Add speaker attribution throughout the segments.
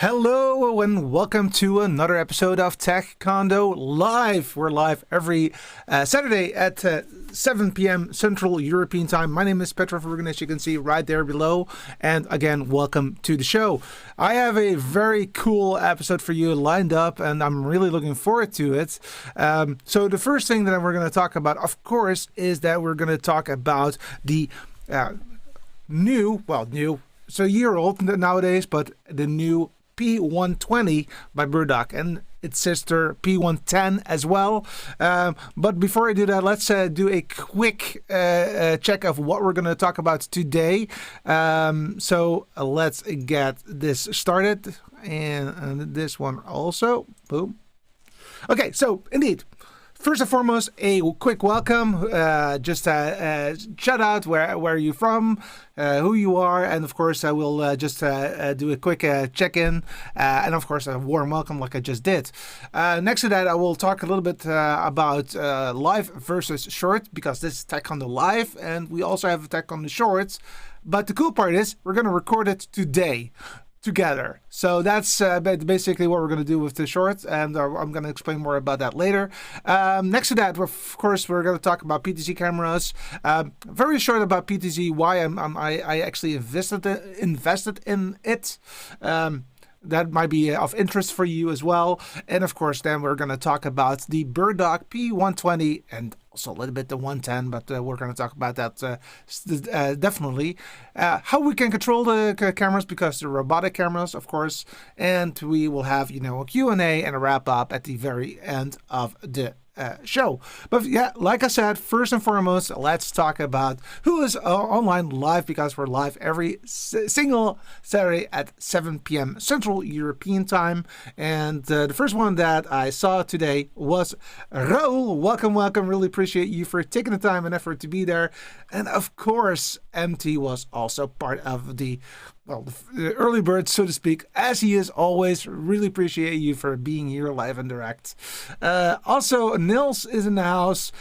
Speaker 1: Hello and welcome to another episode of Tech Condo Live. We're live every Saturday at 7 p.m. Central European Time. My name is Petra Vergen, as you can see right there below. And again, welcome to the show. I have a very cool episode for you lined up, and I'm really looking forward to it. So the first thing that we're going to talk about, of course, is that we're going to talk about the new, it's a year old nowadays, but the new P120 by BirdDog and its sister P110 as well. But before I do that, let's do a quick check of what we're going to talk about today. So let's get this started. And this one also. Boom. Okay, so indeed. First and foremost, a quick welcome. Just shout out where you're from, who you are, and of course I will just do a quick check-in, and of course a warm welcome like I just did. Next to that, I will talk a little bit about live versus short, because this is Tech on the Live, and we also have a Tech on the Shorts. But the cool part is we're going to record it today. Together. So that's basically what we're going to do with the shorts, and I'm going to explain more about that later. Next to that, of course, we're going to talk about PTZ cameras. Very short about PTZ, why I actually invested in it. That might be of interest for you as well. And of course, then we're going to talk about the BirdDog P120 and also a little bit the 110, but we're going to talk about that definitely. How we can control the cameras, because they're robotic cameras, of course. And we will have, a Q&A and a wrap up at the very end of the show. But yeah, like I said, first and foremost, let's talk about who is online live, because we're live every single Saturday at 7 p.m. Central European Time. And the first one that I saw today was Raul. Welcome. Really appreciate you for taking the time and effort to be there. And of course, MT was also part of the early bird, so to speak, as he is always. Really appreciate you for being here live and direct. Also, Nils is in the house.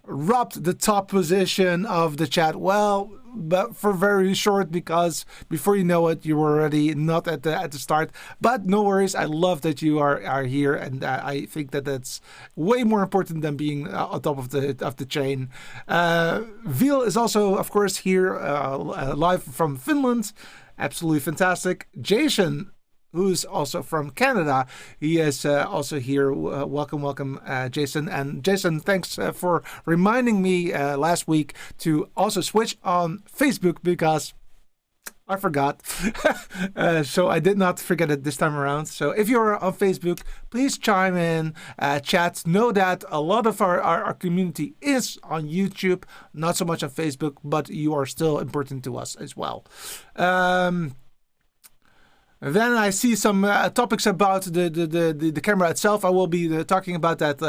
Speaker 1: Robbed the top position of the chat. Well, but for very short, because before you know it, you were already not at the start. But no worries. I love that you are here, and I think that that's way more important than being on top of the chain. Veal is also, of course, here live from Finland. Absolutely fantastic. Jason, who's also from Canada, he is also here. Welcome, Jason. And Jason, thanks for reminding me last week to also switch on Facebook, because I forgot. So I did not forget it this time around. So if you're on Facebook, please chime in, chat. Know that a lot of our community is on YouTube, not so much on Facebook, but you are still important to us as well. Then I see some topics about the camera itself. I will be talking about that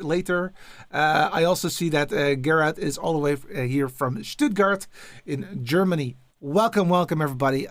Speaker 1: later. I also see that Gerard is all the way here from Stuttgart in Germany. Welcome, everybody.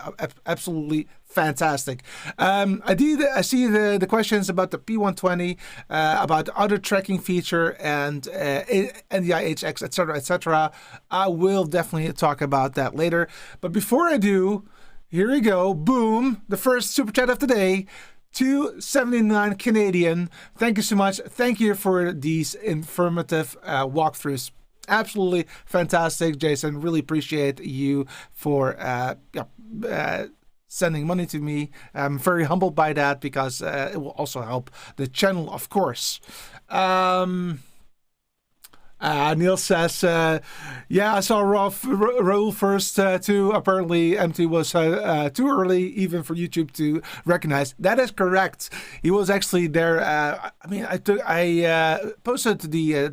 Speaker 1: Absolutely fantastic. I see the questions about the P120, about the other tracking feature, and NDI-HX, etc. I will definitely talk about that later. But before I do, here we go. Boom. The first super chat of the day. 279 Canadian. Thank you so much. Thank you for these informative walkthroughs. Absolutely fantastic, Jason. Really appreciate you for sending money to me. I'm very humbled by that, because it will also help the channel, of course. Neil says, I saw Raul first too. Apparently, MT was too early even for YouTube to recognize. That is correct. He was actually there. I posted the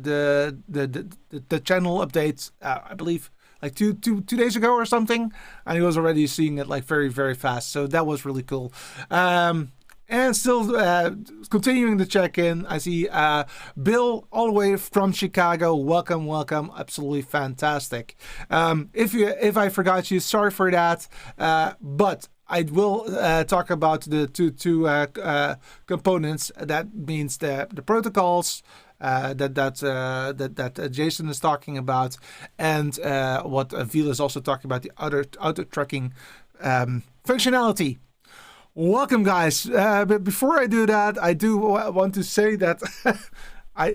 Speaker 1: channel updates. I believe like two days ago or something, and he was already seeing it like very, very fast. So that was really cool. And still continuing the check-in, I see Bill all the way from Chicago. Welcome. Absolutely fantastic. If I forgot you, sorry for that. But I will talk about the two components. That means the protocols that Jason is talking about, and what Veal is also talking about, the other tracking functionality. Welcome, guys. But before I do that, I do want to say that I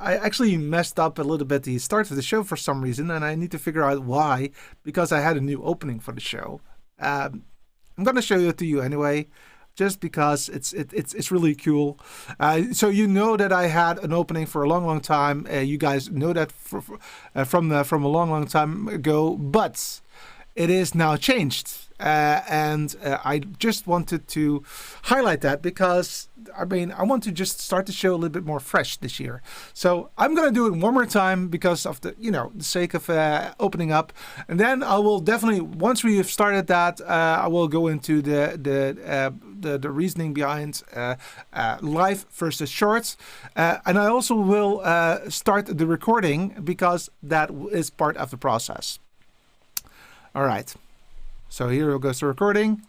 Speaker 1: actually messed up a little bit the start of the show for some reason, and I need to figure out why, because I had a new opening for the show. I'm going to show it to you anyway, just because it's really cool. So you know that I had an opening for a long time. You guys know that from a long time ago, but it is now changed. And I just wanted to highlight that because, I want to just start the show a little bit more fresh this year. So I'm going to do it one more time because of the sake of opening up. And then I will definitely, once we have started that, I will go into the reasoning behind live versus shorts. And I also will start the recording because that is part of the process. All right. So here goes the recording.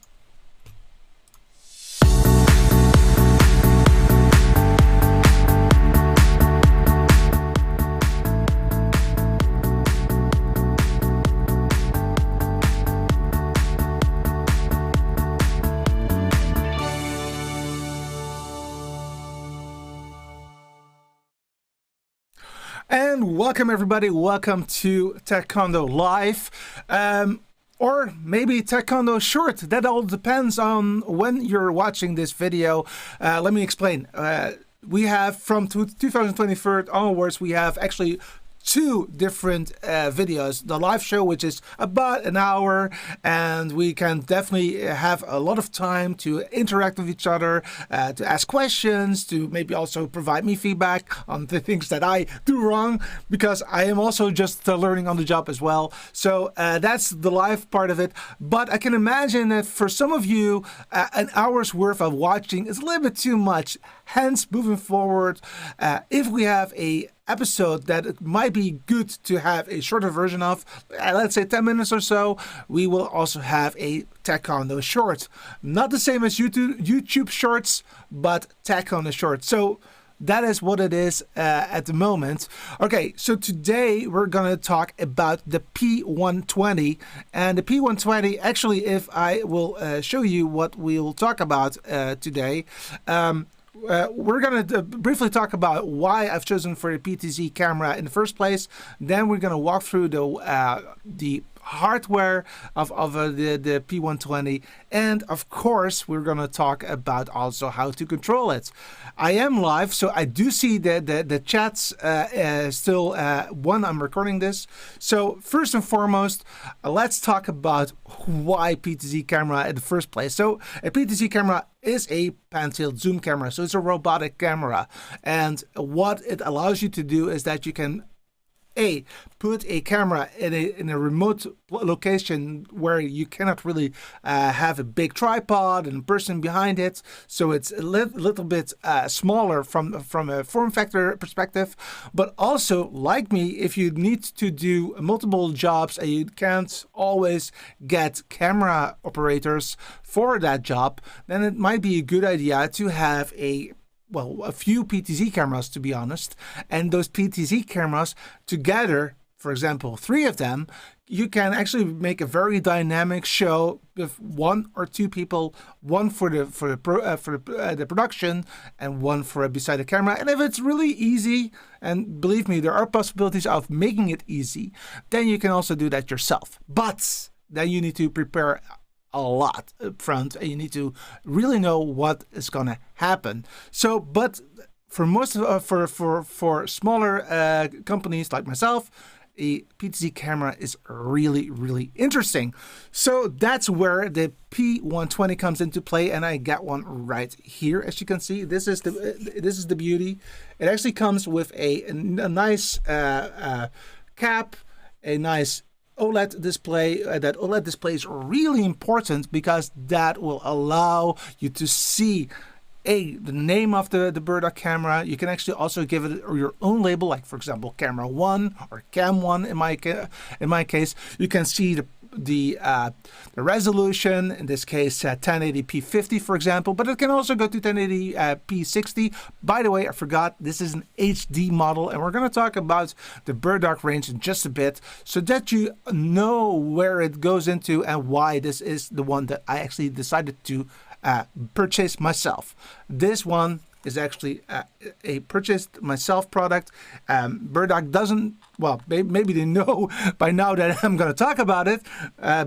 Speaker 1: And welcome everybody. Welcome to Taekwondo Live. Or maybe Taekwondo Short. That all depends on when you're watching this video. Let me explain. We have from 2023 onwards, we have actually two different videos. The live show, which is about an hour, and we can definitely have a lot of time to interact with each other, to ask questions, to maybe also provide me feedback on the things that I do wrong, because I am also just learning on the job as well. So that's the live part of it. But I can imagine that for some of you, an hour's worth of watching is a little bit too much. Hence, moving forward, if we have a episode that it might be good to have a shorter version of, let's say 10 minutes or so, we will also have a Taekwondo short. Not the same as YouTube shorts, but Taekwondo short. So that is what it is at the moment. Okay, so today we're going to talk about the P120. And the P120, actually, if I will show you what we'll talk about today, we're going to briefly talk about why I've chosen for the PTZ camera in the first place. Then we're going to walk through the hardware of the P120, and of course we're going to talk about also how to control it. I am live, so I do see the chats still when I'm recording this. So first and foremost, let's talk about why PTZ camera in the first place. So a PTZ camera is a pan-tilt zoom camera, so it's a robotic camera, and what it allows you to do is that you can put a camera in a remote location where you cannot really have a big tripod and a person behind it, so it's a little bit smaller from a form factor perspective. But also, like me, if you need to do multiple jobs and you can't always get camera operators for that job, then it might be a good idea to have a few PTZ cameras, to be honest. And those PTZ cameras together, for example, 3 of them, you can actually make a very dynamic show with 1 or 2 people, one for the production and one for beside the camera. And if it's really easy, and believe me, there are possibilities of making it easy, then you can also do that yourself. But then you need to prepare a lot up front, and you need to really know what is going to happen. So, but for most for smaller companies like myself, a PTZ camera is really interesting. So that's where the P120 comes into play, and I got one right here. As you can see, this is the beauty. It actually comes with a nice cap, a nice OLED display. That OLED display is really important because that will allow you to see the name of the BirdDog camera. You can actually also give it your own label, like for example camera 1 or cam 1 in my case. You can see the resolution, in this case 1080p 50 for example, but it can also go to 1080p 60. By the way, I forgot, this is an HD model, and we're going to talk about the BirdDog Range in just a bit, so that you know where it goes into and why this is the one that I actually decided to purchased myself. This one is actually a purchased myself product. BirdDog doesn't, well, maybe they know by now that I'm going to talk about it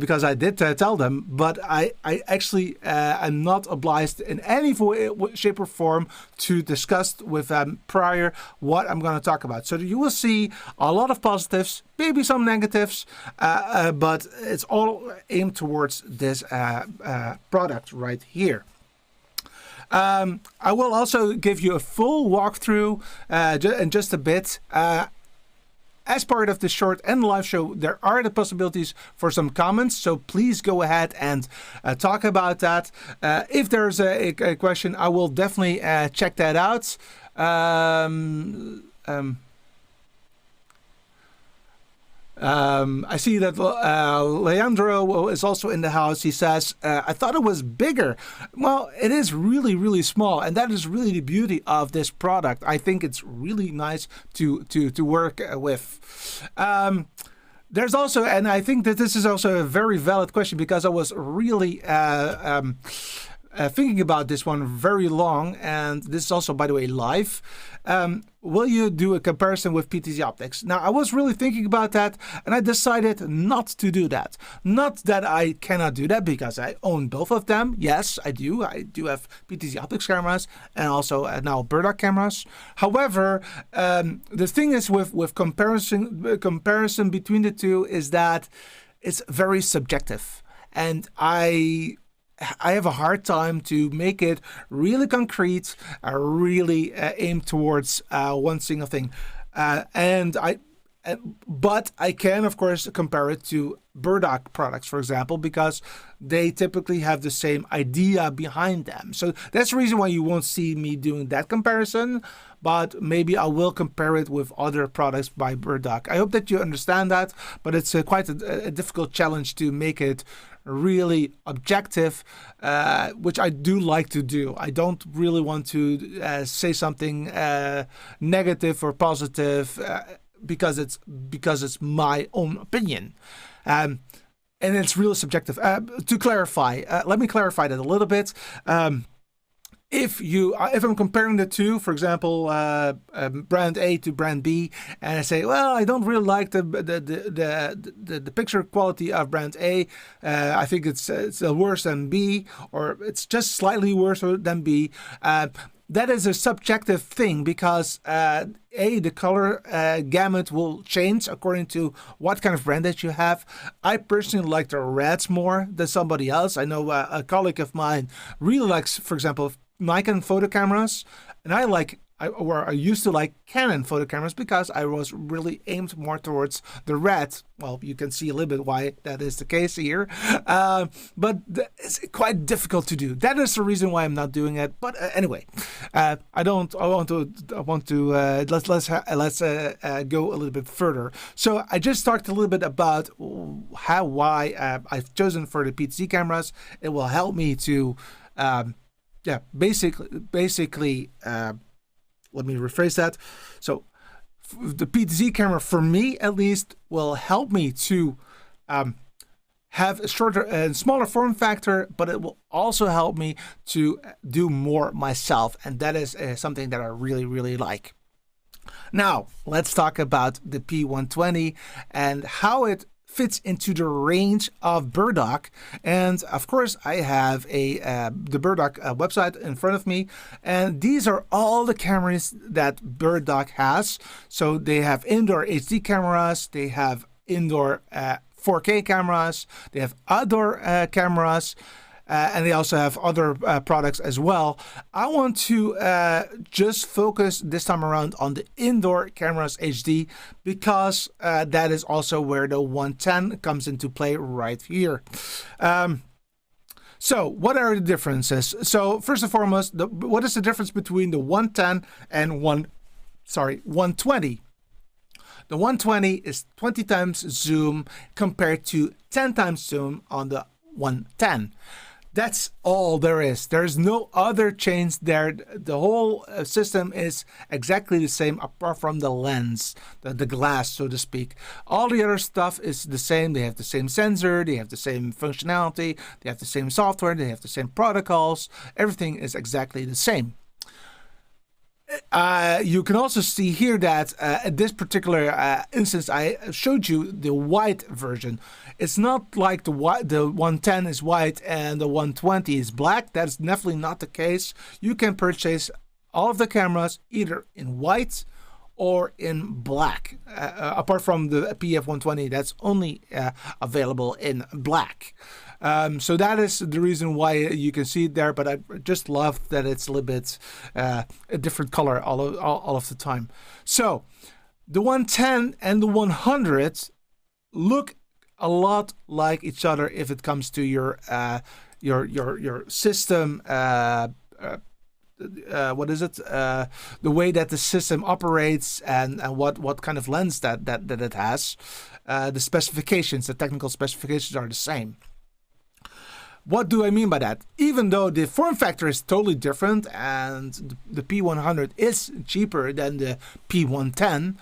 Speaker 1: because I did tell them, but I actually am not obliged in any shape or form to discuss with them prior what I'm going to talk about. So you will see a lot of positives, maybe some negatives, but it's all aimed towards this product right here. I will also give you a full walkthrough in just a bit. As part of the short and live show, there are the possibilities for some comments, so please go ahead and talk about that. If there's a question, I will definitely check that out. I see that Leandro is also in the house. He says, I thought it was bigger. Well, it is really, really small. And that is really the beauty of this product. I think it's really nice to work with. There's also, and I think that this is also a very valid question because I was really thinking about this one very long. And this is also, by the way, live. Will you do a comparison with PTZ optics? Now, I was really thinking about that, and I decided not to do that. Not that I cannot do that, because I own both of them. Yes, I do. I do have PTZ optics cameras and also now BirdDog cameras. However, the thing is with comparison between the two is that it's very subjective, and I have a hard time to make it really concrete, really aim towards one single thing. But I can, of course, compare it to BirdDog products, for example, because they typically have the same idea behind them. So that's the reason why you won't see me doing that comparison, but maybe I will compare it with other products by BirdDog. I hope that you understand that, but it's quite a difficult challenge to make it really objective, which I do like to do. I don't really want to say something negative or positive because it's my own opinion. And it's really subjective. To clarify, let me clarify that a little bit. If I'm comparing the two, for example, brand A to brand B, and I say, well, I don't really like the picture quality of brand A. I think it's worse than B, or it's just slightly worse than B. That is a subjective thing because the color gamut will change according to what kind of brand that you have. I personally like the reds more than somebody else. I know a colleague of mine really likes, for example, Nikon photo cameras, and I used to like Canon photo cameras because I was really aimed more towards the red. Well, you can see a little bit why that is the case here, but it's quite difficult to do. That is the reason why I'm not doing it. But anyway, let's go a little bit further. So I just talked a little bit about why I've chosen for the PTZ cameras. It will help me to. Basically, let me rephrase that. So the PTZ camera, for me at least, will help me to have a shorter and smaller form factor, but it will also help me to do more myself. And that is something that I really, really like. Now, let's talk about the P120 and how it fits into the range of BirdDog. And of course, I have the BirdDog website in front of me, and these are all the cameras that BirdDog has. So they have indoor HD cameras, they have indoor 4K cameras, they have outdoor cameras, and they also have other products as well. I want to just focus this time around on the indoor cameras HD because that is also where the 110 comes into play right here. So what are the differences? So first and foremost, what is the difference between the 110 and 120? The 120 is 20 times zoom compared to 10 times zoom on the 110. That's all there is. There's no other change there. The whole system is exactly the same apart from the lens, the glass, so to speak. All the other stuff is the same. They have the same sensor, they have the same functionality, they have the same software, they have the same protocols. Everything is exactly the same. You can also see here that at this particular instance, I showed you the white version. It's not like the 110 is white and the 120 is black. That's definitely not the case. You can purchase all of the cameras either in white or in black. Apart from the PF120, that's only available in black. So that is the reason why you can see it there, but I just love that it's a little bit a different color all of the time. So the 110 and the 100 look a lot like each other if it comes to your system. What is it? The way that the system operates and what kind of lens that it has. The specifications, the technical specifications are the same. What do I mean by that? Even though the form factor is totally different and the P100 is cheaper than the P110,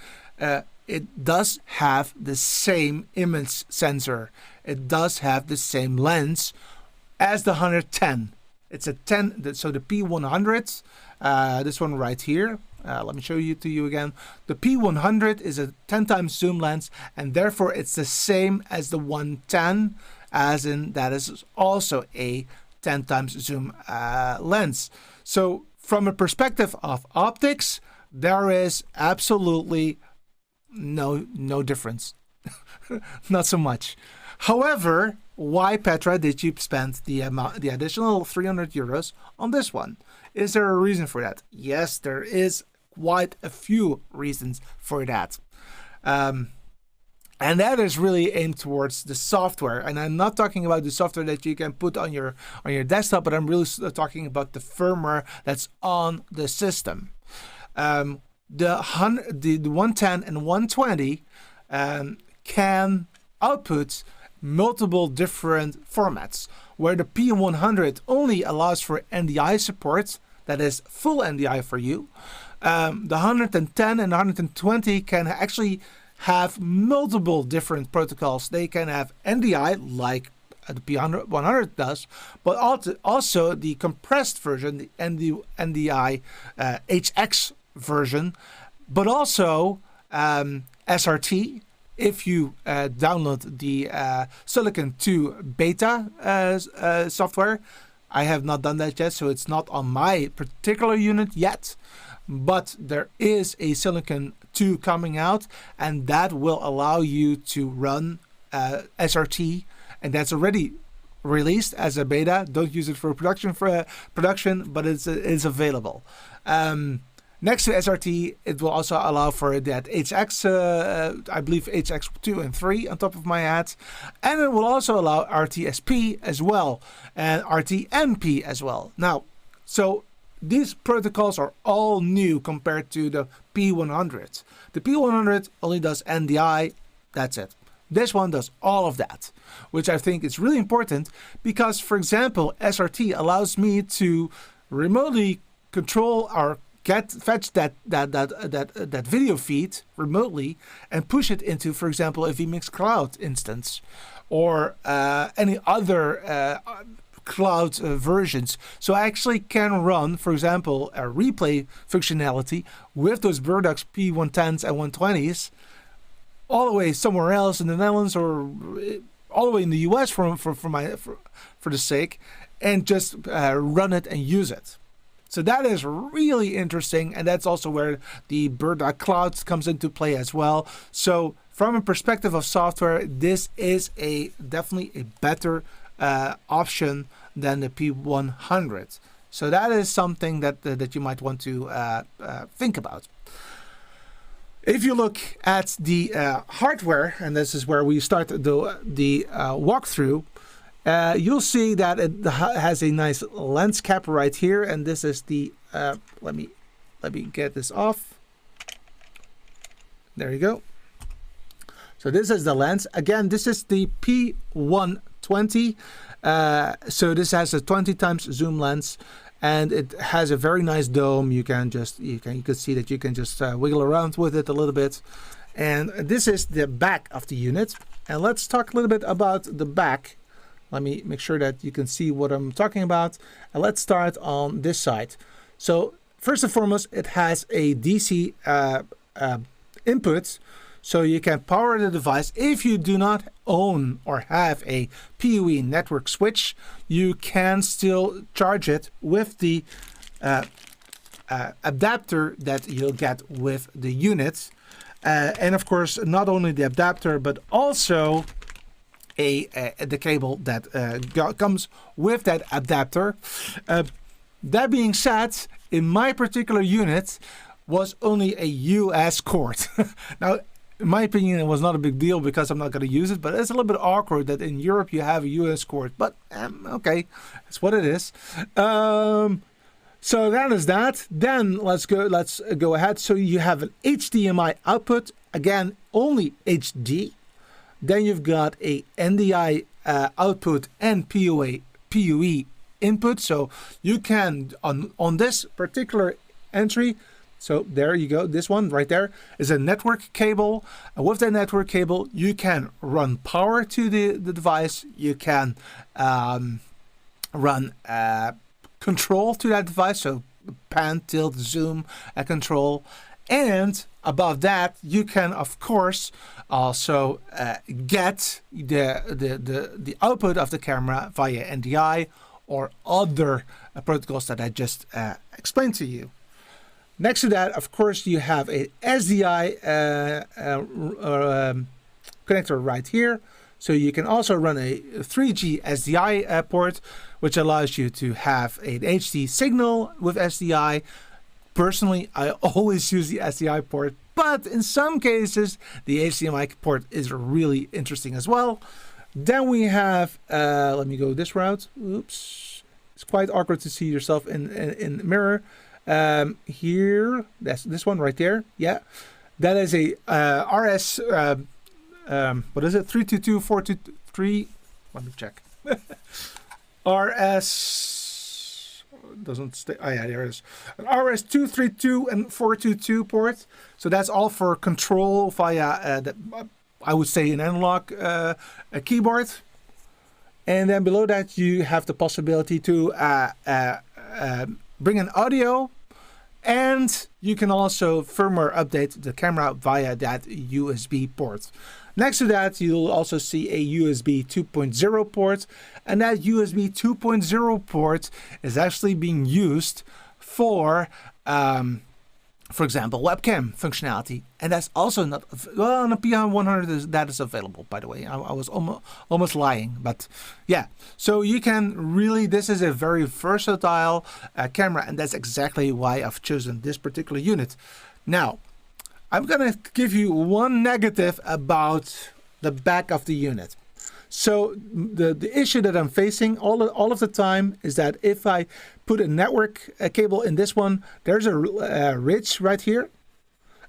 Speaker 1: it does have the same image sensor. It does have the same lens as the 110. It's a 10, so the P100, this one right here, let me show you to you again. The P100 is a 10 times zoom lens, and therefore it's the same as the 110, as in that is also a 10 times zoom lens. So from a perspective of optics, there is absolutely no difference. Not so much. However, why, Petra, did you spend the additional 300 euros on this one? Is there a reason for that? Yes, there is quite a few reasons for that. And that is really aimed towards the software. And I'm not talking about the software that you can put on your desktop, but I'm really talking about the firmware that's on the system. The 110 and 120 can output multiple different formats, where the P100 only allows for NDI support, that is full NDI for you. The 110 and 120 can actually have multiple different protocols. They can have NDI like the P100 does, but also the compressed version, the NDI HX version, but also SRT. If you download the Silicon 2 beta software, I have not done that yet, so it's not on my particular unit yet, but there is a Silicon 2 coming out, and that will allow you to run SRT, and that's already released as a beta. Don't use it for production, but it's available. Next to SRT, it will also allow for that HX, I believe HX2 and 3 on top of my head. And it will also allow RTSP as well, and RTMP as well. Now, so these protocols are all new compared to the P100. The P100 only does NDI, that's it. This one does all of that, which I think is really important because, for example, SRT allows me to remotely control or fetch that video feed remotely and push it into, for example, a vMix Cloud instance or any other cloud versions. So I actually can run, for example, a replay functionality with those BirdDog P110s and 120s all the way somewhere else in the Netherlands or all the way in the US for the sake, and just run it and use it. So that is really interesting, and that's also where the BirdDog Cloud comes into play as well. So from a perspective of software, this is definitely a better option than the P100. So that is something that you might want to think about. If you look at the hardware, and this is where we start the walkthrough, you'll see that it has a nice lens cap right here, and this is the let me get this off. There you go. So this is the lens. Again, this is the P120 P120. So this has a 20 times zoom lens, and it has a very nice dome. You can see that you can just wiggle around with it a little bit. And this is the back of the unit. And let's talk a little bit about the back. Let me make sure that you can see what I'm talking about. And let's start on this side. So first and foremost, it has a DC input, so you can power the device. If you do not own or have a PoE network switch, you can still charge it with the adapter that you'll get with the unit. And of course, not only the adapter, but also the cable that comes with that adapter. That being said, in my particular unit was only a US cord. Now, in my opinion, it was not a big deal because I'm not going to use it, but it's a little bit awkward that in Europe you have a US cord. But okay, that's what it is. So that is that. Then let's go ahead. So you have an HDMI output, again only HD. Then you've got a NDI output and PoE input. So you can on this particular entry. So there you go. This one right there is a network cable. And with that network cable, you can run power to the device. You can run control to that device, so pan, tilt, zoom, control. And above that, you can of course also get the output of the camera via NDI or other protocols that I just explained to you. Next to that, of course, you have a SDI connector right here. So you can also run a 3G SDI port, which allows you to have an HD signal with SDI. Personally, I always use the SDI port, but in some cases, the HDMI port is really interesting as well. Then we have, let me go this route. Oops, it's quite awkward to see yourself in the mirror. Here, that's this one right there. Yeah, that is a RS. What is it? 322423. Let me check. RS doesn't stay. Oh yeah, there it is. An RS 232 and 422 port. So that's all for control via I would say an analog a keyboard. And then below that you have the possibility to bring an audio, and you can also firmware update the camera via that USB port. Next to that, you'll also see a USB 2.0 port, and that USB 2.0 port is actually being used for example, webcam functionality, and that's also not well on a P100. That is available, by the way. I was almost lying, but yeah. So you can really, this is a very versatile camera, and that's exactly why I've chosen this particular unit. Now, I'm gonna give you one negative about the back of the unit. So the issue that I'm facing all of the time is that if I put a network cable in this one, there's a ridge right here,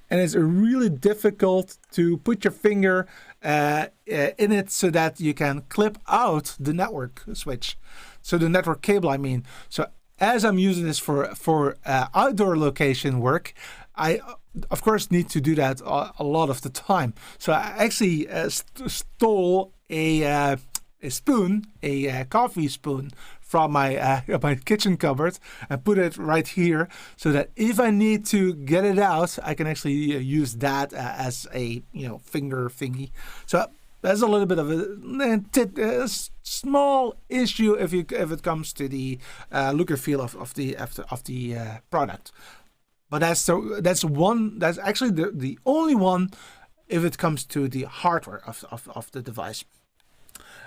Speaker 1: and it's really difficult to put your finger in it so that you can clip out the network switch. So the network cable, I mean. So as I'm using this for outdoor location work, I of course need to do that a lot of the time. So I actually stole a spoon, a coffee spoon from my my kitchen cupboard, and put it right here so that if I need to get it out, I can actually use that as a finger thingy. So that's a little bit of a small issue if it comes to the look and feel of the product. But that's actually the only one if it comes to the hardware of the device.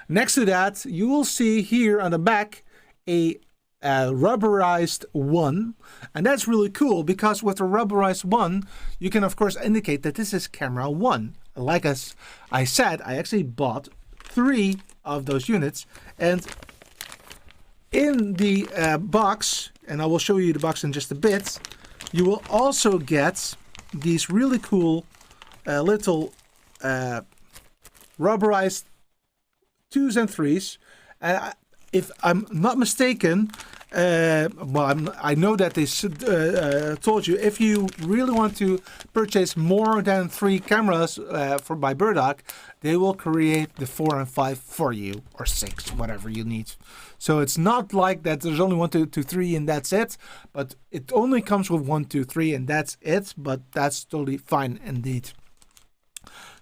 Speaker 1: Next to that, you will see here on the back a rubberized one, and that's really cool because with the rubberized one, you can of course indicate that this is camera 1. Like as I said, I actually bought 3 of those units, and in the box, and I will show you the box in just a bit, you will also get these really cool little rubberized 2s and 3s. If I'm not mistaken, I know that they told you if you really want to purchase more than 3 cameras by BirdDog, they will create the 4 and 5 for you, or 6, whatever you need. So it's not like that there's only 1, 2, 3 and that's it, but it only comes with 1, 2, 3 and that's it, but that's totally fine indeed.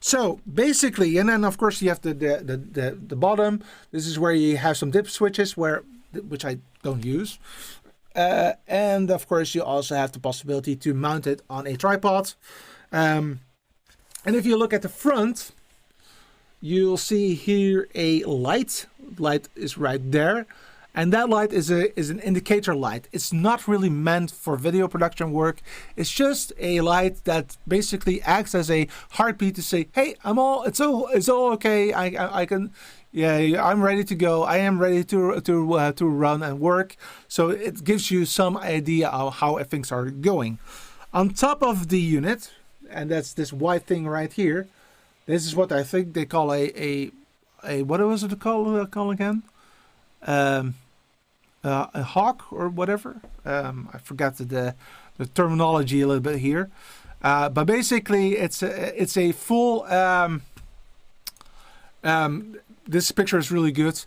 Speaker 1: So basically, and then of course you have the bottom. This is where you have some dip switches which I don't use. And of course you also have the possibility to mount it on a tripod. And if you look at the front, you'll see here a light. Light is right there. And that light is an indicator light. It's not really meant for video production work. It's just a light that basically acts as a heartbeat to say, "Hey, it's all okay. I'm ready to go. I am ready to run and work." So it gives you some idea of how things are going. On top of the unit, and that's this white thing right here. This is what I think they call a what was it called again? A hawk or whatever. I forgot the terminology a little bit here, but basically it's a full. This picture is really good.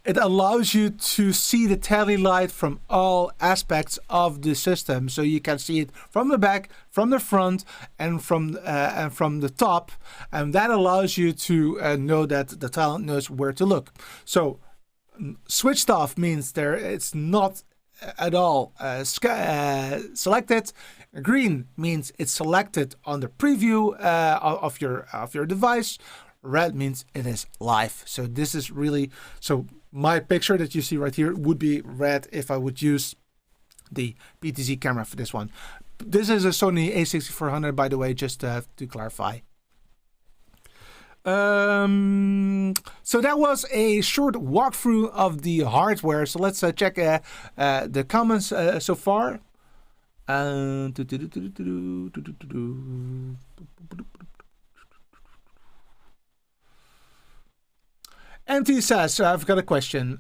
Speaker 1: It allows you to see the tally light from all aspects of the system, so you can see it from the back, from the front, and from the top, and that allows you to know that the talent knows where to look. So switched off means it's not at all selected. Green means it's selected on the preview of your device. Red means it is live. So this is really, so my picture that you see right here would be red if I would use the PTZ camera for this one. This is a Sony a6400, by the way, just to clarify. So that was a short walkthrough of the hardware. So let's check the comments so far. MT says, I've got a question.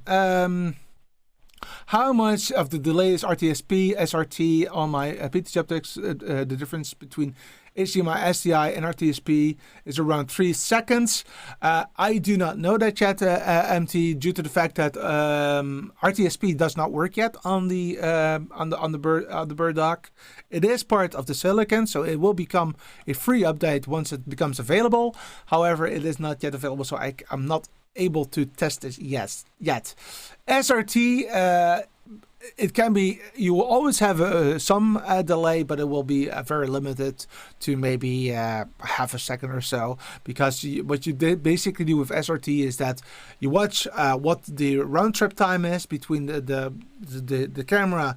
Speaker 1: How much of the delay is RTSP, SRT on my PTZ optics? The difference between HDMI, SDI, and RTSP is around 3 seconds. I do not know that yet, MT, due to the fact that RTSP does not work yet on the BirdDog. It is part of the silicon, so it will become a free update once it becomes available. However, it is not yet available, so I'm not able to test this yet. SRT, it can be, you will always have some delay, but it will be very limited to maybe half a second or so, because what you basically do with SRT is that you watch what the round trip time is between the camera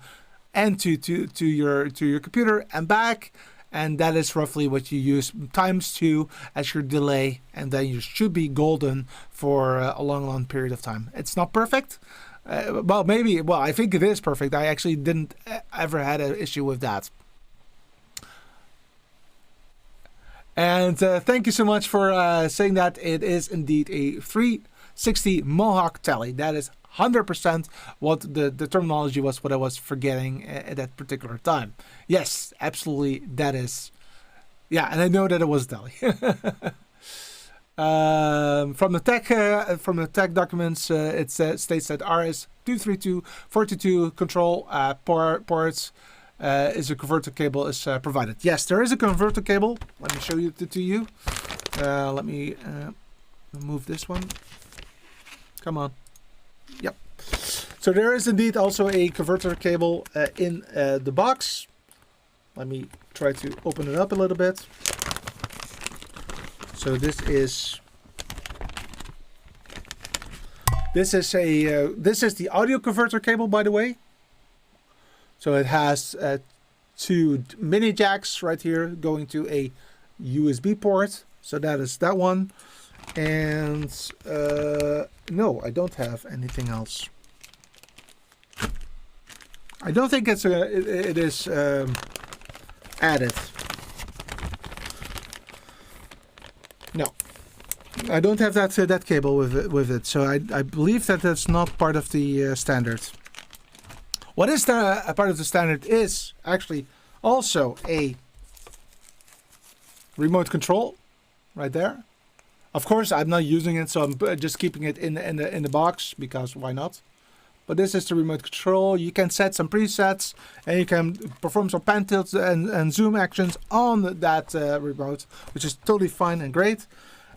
Speaker 1: and to your computer and back. And that is roughly what you use times 2 as your delay, and then you should be golden for a long period of time. It's not perfect. Well, I think it is perfect. I actually didn't ever had an issue with that. And thank you so much for saying that. It is indeed a 360 Mohawk tally. That is 100% what the terminology was, what I was forgetting at that particular time. Yes, absolutely, that is. Yeah, and I know that it was Delhi. From the tech documents, it states that RS-232-422 control ports is a converter cable is provided. Yes, there is a converter cable. Let me show you to you. Let me move this one. Come on. Yep. So there is indeed also a converter cable in the box. Let me try to open it up a little bit. So this is the audio converter cable, by the way. So it has 2 mini jacks right here going to a USB port. So that is that one. And no, I don't have anything else. I don't think it is added. No, I don't have that cable with it, so I believe that that's not part of the standard. What is a part of the standard is actually also a remote control right there. Of course, I'm not using it, so I'm just keeping it in the box because why not? But this is the remote control. You can set some presets, and you can perform some pan tilts and zoom actions on that remote, which is totally fine and great.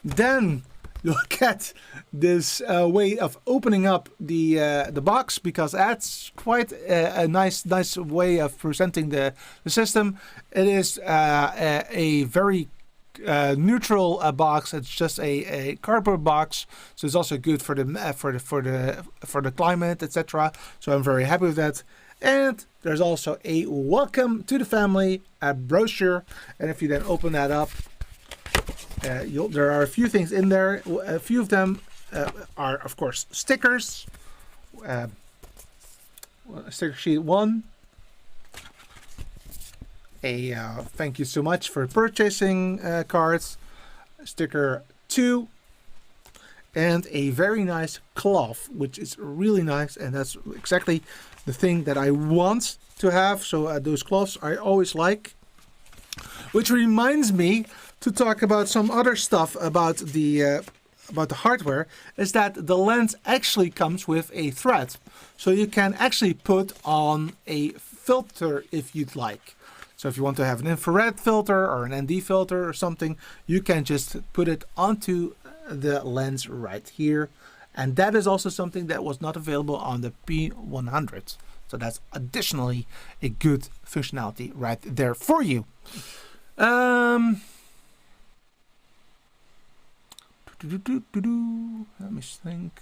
Speaker 1: Then you'll get this way of opening up the box, because that's quite a nice way of presenting the system. It is a very neutral box. It's just a cardboard box, so it's also good for the climate, etc. So I'm very happy with that. And there's also a welcome to the family brochure, and if you then open that up, there are a few things in there. A few of them are, of course, stickers. Sticker sheet 1. A thank you so much for purchasing cards. Sticker 2. And a very nice cloth, which is really nice, and that's exactly the thing that I want to have. So those cloths I always like. Which reminds me to talk about some other stuff about the hardware, is that the lens actually comes with a thread. So you can actually put on a filter if you'd like. So if you want to have an infrared filter or an ND filter or something, you can just put it onto the lens right here. And that is also something that was not available on the P100. So that's additionally a good functionality right there for you. Let me think.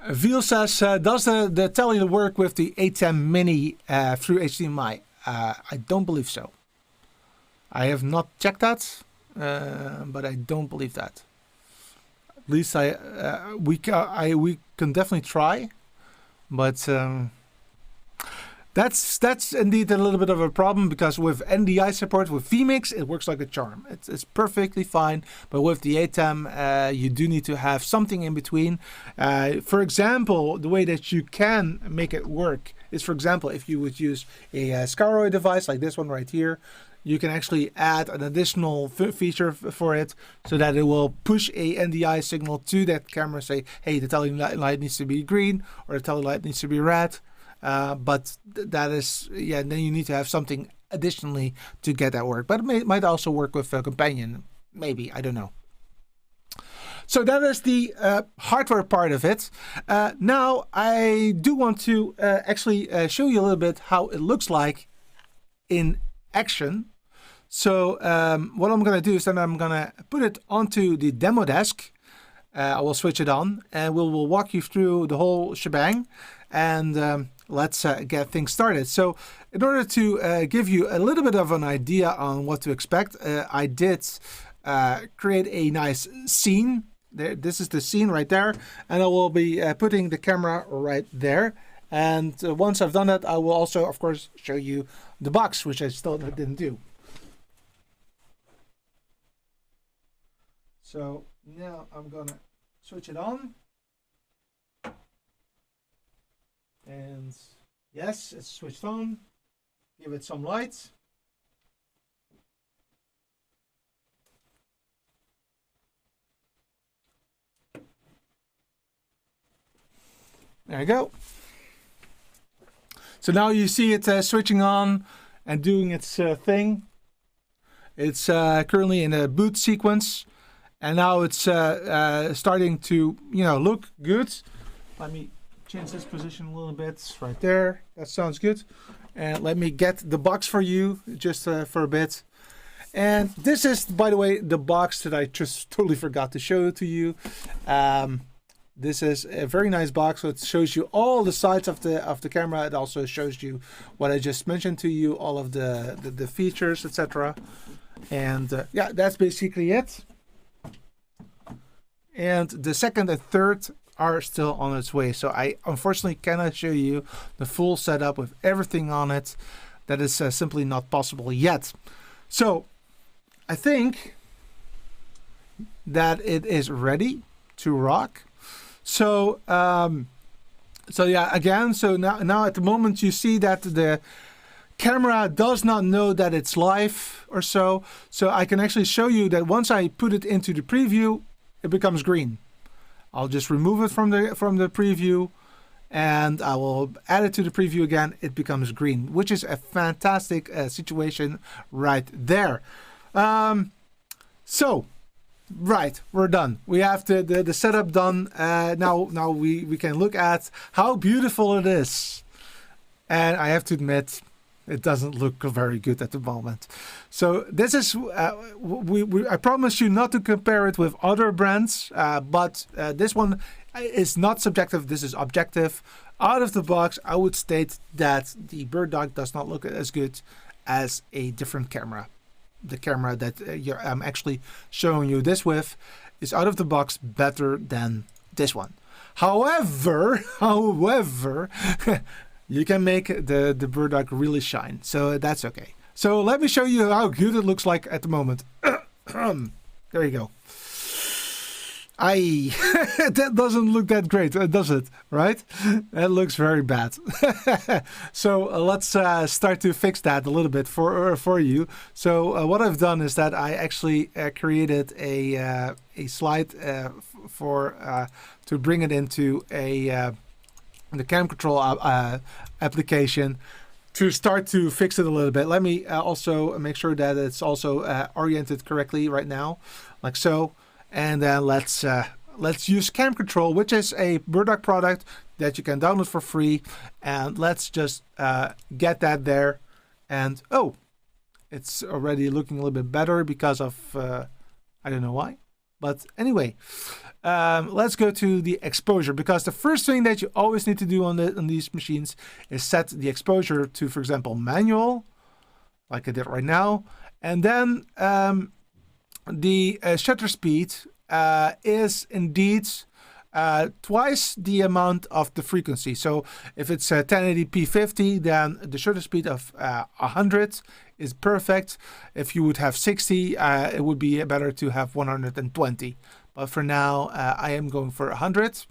Speaker 1: Veal says, does the tele work with the A10 Mini through HDMI? I don't believe so. I have not checked that, but I don't believe that. At least we can definitely try, but that's indeed a little bit of a problem, because with NDI support with vMix, it works like a charm. It's perfectly fine, but with the ATEM, you do need to have something in between. For example, the way that you can make it work is, for example, if you would use a Scaroid device like this one right here, you can actually add an additional feature for it, so that it will push a NDI signal to that camera, say, hey, the tele light needs to be green, or the tele light needs to be red. But that is, yeah, then you need to have something additionally to get that work. But it might also work with a companion, maybe, I don't know. So that is the hardware part of it. Now I do want to actually show you a little bit how it looks like in action. So what I'm going to do is then I'm going to put it onto the demo desk. I will switch it on, and we'll walk you through the whole shebang. And let's get things started. So in order to give you a little bit of an idea on what to expect, I did create a nice scene. This is the scene right there, and I will be putting the camera right there. And once I've done that, I will also, of course, show you the box, which I still didn't do. So now I'm gonna switch it on. And yes, it's switched on. Give it some light. There you go. So now you see it switching on and doing its thing. It's currently in a boot sequence, and now it's starting to, look good. Let me change this position a little bit right there. That sounds good. And let me get the box for you just for a bit. And this is, by the way, the box that I just totally forgot to show to you. This is a very nice box. So it shows you all the sides of the camera. It also shows you what I just mentioned to you, all of the features, etc. And yeah, that's basically it. And the second and third are still on its way. So I unfortunately cannot show you the full setup with everything on it. That is simply not possible yet. So I think that it is ready to rock. So so yeah, again, so now at the moment you see that the camera does not know that it's live or so. So I can actually show you that once I put it into the preview, it becomes green. I'll just remove it from the preview, and I will add it to the preview again. It becomes green, which is a fantastic situation right there. So, right, we're done. We have the setup done. Now we can look at how beautiful it is. And I have to admit, it doesn't look very good at the moment. So this is, I promise you not to compare it with other brands, but this one is not subjective. This is objective. Out of the box, I would state that the BirdDog does not look as good as a different camera. The camera that I'm actually showing you this with is out of the box better than this one. However, you can make the BirdDog really shine, so that's okay. So let me show you how good it looks like at the moment. There you go. That doesn't look that great, does it? Right? It looks very bad. So let's start to fix that a little bit for you. So what I've done is that I actually created a slide to bring it into the cam control application to start to fix it a little bit. Let me also make sure that it's also oriented correctly right now, like so. And then let's use Cam Control, which is a BirdDog product that you can download for free. And let's just get that there. And oh, it's already looking a little bit better because of I don't know why. But anyway, let's go to the exposure, because the first thing that you always need to do on these machines is set the exposure to, for example, manual, like I did right now. And then the shutter speed is indeed twice the amount of the frequency. So if it's 1080p 50, then the shutter speed of 100 is perfect. If you would have 60, it would be better to have 120. But for now, I am going for 100.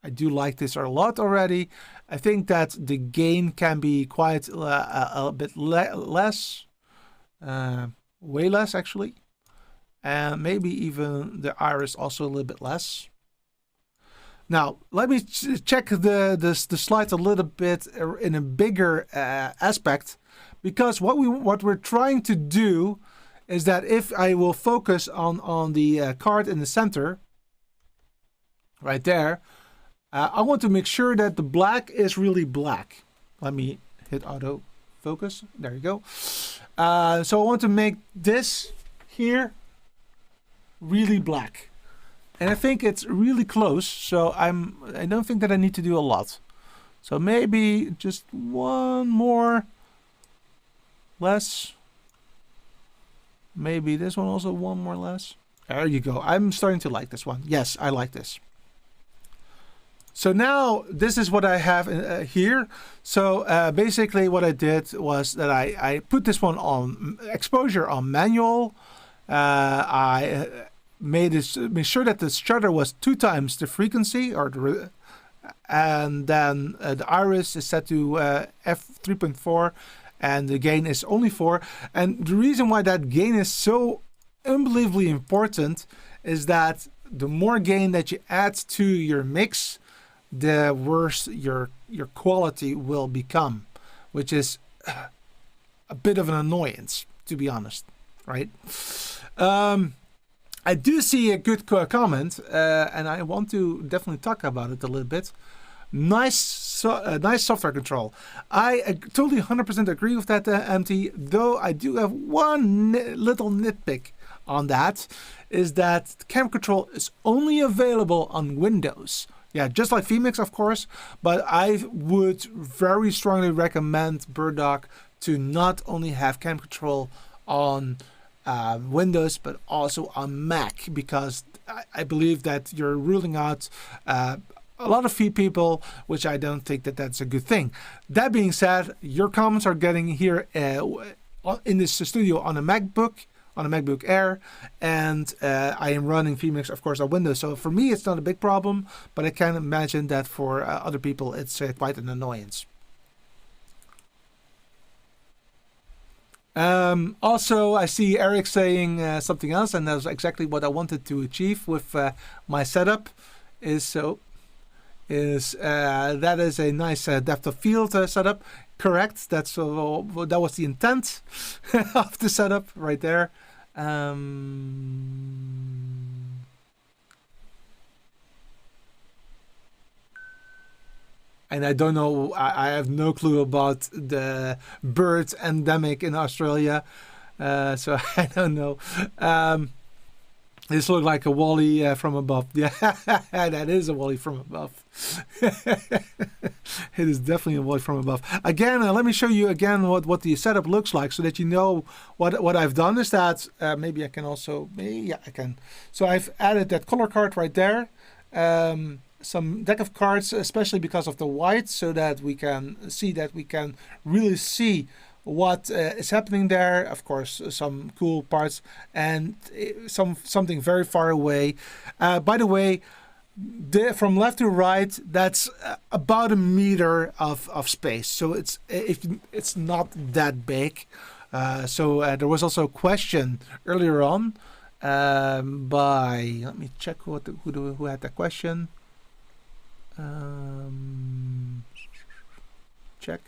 Speaker 1: I do like this a lot already. I think that the gain can be quite a bit less, way less actually. And maybe even the iris also a little bit less. Now, let me check the slides a little bit in a bigger aspect, because what we're trying to do is that if I will focus on the card in the center, right there, I want to make sure that the black is really black. Let me hit auto focus. There you go. So I want to make this here really black. And I think it's really close, so I don't think that I need to do a lot. So maybe just one more less. Maybe this one also one more less. There you go. I'm starting to like this one. Yes, I like this. So now this is what I have here. So basically what I did was that I put this one on exposure on manual. I made sure that the shutter was 2 times the frequency, and then the iris is set to f3.4, and the gain is only 4. And the reason why that gain is so unbelievably important is that the more gain that you add to your mix, the worse your quality will become, which is a bit of an annoyance, to be honest, right? I do see a good comment, and I want to definitely talk about it a little bit. Nice software control. I totally 100% agree with that, MT, though I do have one little nitpick on that, is that cam control is only available on Windows. Yeah, just like vMix, of course, but I would very strongly recommend BirdDog to not only have cam control on Windows, but also on Mac, because I believe that you're ruling out a lot of people, which I don't think that that's a good thing. That being said, your comments are getting here in this studio on a MacBook, on a MacBook Air, and I am running vMix, of course, on Windows. So for me, it's not a big problem, but I can imagine that for other people, it's quite an annoyance. Also, I see Eric saying something else, and that's exactly what I wanted to achieve with my setup. That is a nice depth of field setup. Correct. That was the intent of the setup right there. And I don't know, I have no clue about the bird endemic in Australia. So I don't know. This looked like a Wally from above. Yeah, that is a Wally from above. It is definitely a Wally from above. Again, let me show you again what the setup looks like so that you know what I've done is that, maybe I can also, yeah, I can. So I've added that color card right there. Some deck of cards, especially because of the white, so that we can really see what is happening there. Of course, some cool parts and something very far away. By the way, from left to right, that's about 1 meter of space, so it's not that big. So there was also a question earlier on by, let me check who had that question. Check.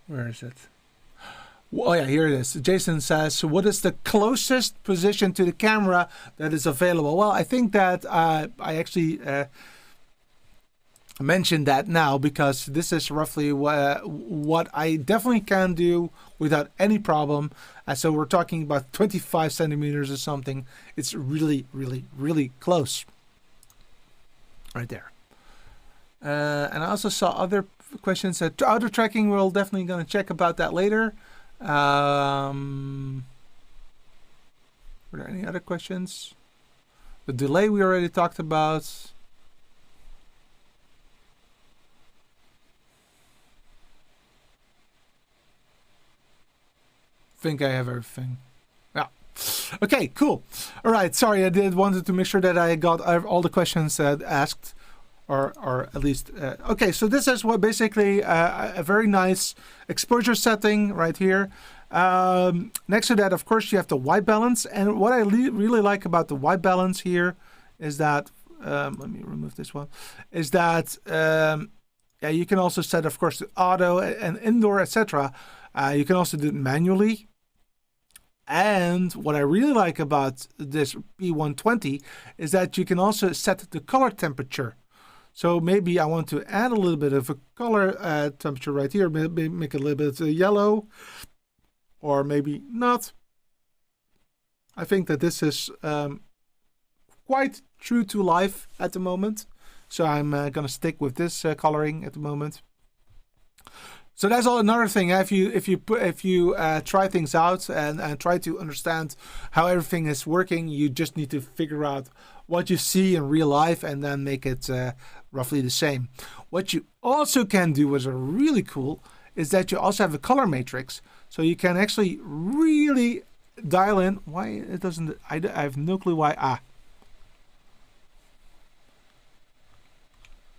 Speaker 1: Where is it? Oh yeah, here it is. Jason says, what is the closest position to the camera that is available? Well, I think that I actually mentioned that now, because this is roughly what I definitely can do without any problem. So we're talking about 25 centimeters or something. It's really, really, really close. Right there. And I also saw other questions. Auto tracking, we're definitely going to check about that later. Were there any other questions? The delay we already talked about. Think I have everything. Yeah. Okay, cool. All right. Sorry, I wanted to make sure that I got all the questions asked, or at least. Okay, so this is what basically a very nice exposure setting right here. Next to that, of course, you have the white balance, and what I really like about the white balance here is that let me remove this one. Is that yeah, you can also set, of course, the auto and indoor, etc. You can also do it manually. And what I really like about this P120 is that you can also set the color temperature. So maybe I want to add a little bit of a color temperature right here, maybe make it a little bit yellow, or maybe not. I think that this is quite true to life at the moment. So I'm going to stick with this coloring at the moment. So that's all another thing. If you try things out and try to understand how everything is working, you just need to figure out what you see in real life and then make it roughly the same. What you also can do, which is really cool, is that you also have a color matrix, so you can actually really dial in. Why it doesn't? I have no clue why.